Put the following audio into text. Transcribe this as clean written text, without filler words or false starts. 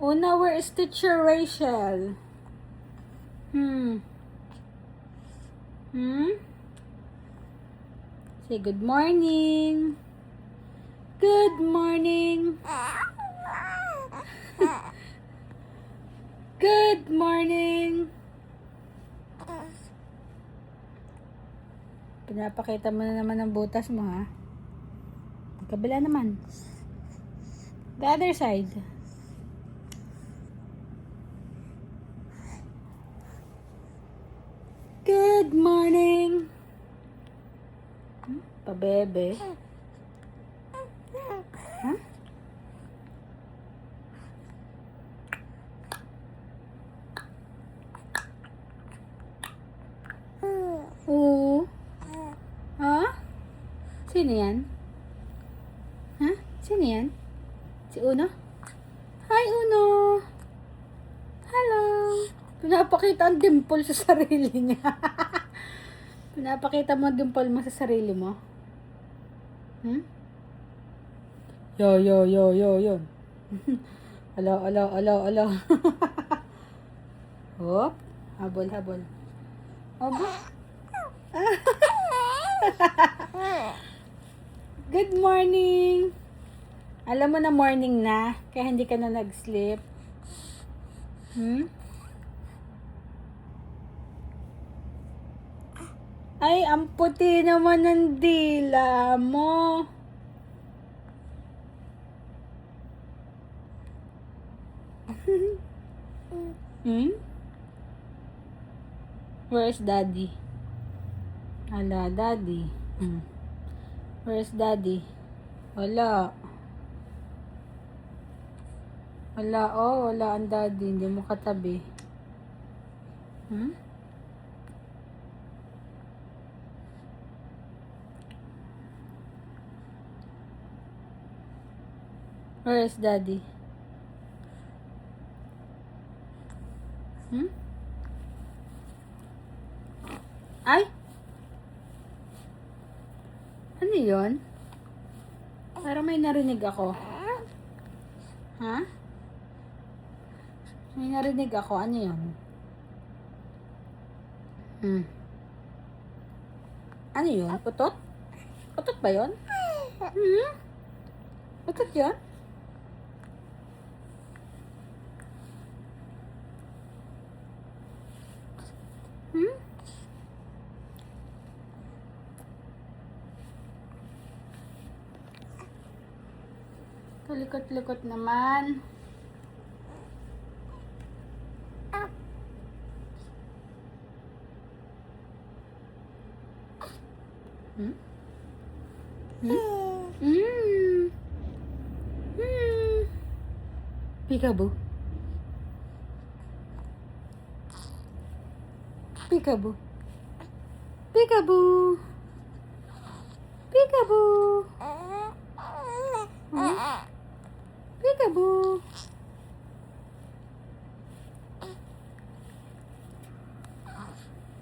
Una, where is teacher Rachel? Say good morning. Good morning. Good morning. Pinapakita mo na naman ang butas mo, ha? Kabila naman. The other side. Good morning. Pabebe. Huh? Oo. Ha? Sino yan? Ha? Sino yan? Si Uno? Hi, Uno! Hello! Pinapakita ang dimple sa sarili niya. Pinapakita mo ang dimple mo sa sarili mo? Yo. Alo. Hop. Habol. Habol. Good morning. Alam mo na morning na, kaya hindi ka na nag-sleep. Ay, ang puti naman ng dila mo. Where's daddy? Hala, daddy. Where's daddy? Wala. Wala ang daddy. Hindi mo katabi. Where is daddy? Ay! Ano yun? Parang may narinig ako. Ha? May narinig ako. Ano yun? Ano yun? Putot? Putot ba yun? Putot yun? Kalikot-likot naman. Peekaboo. Peekaboo. Peekaboo. Peekaboo.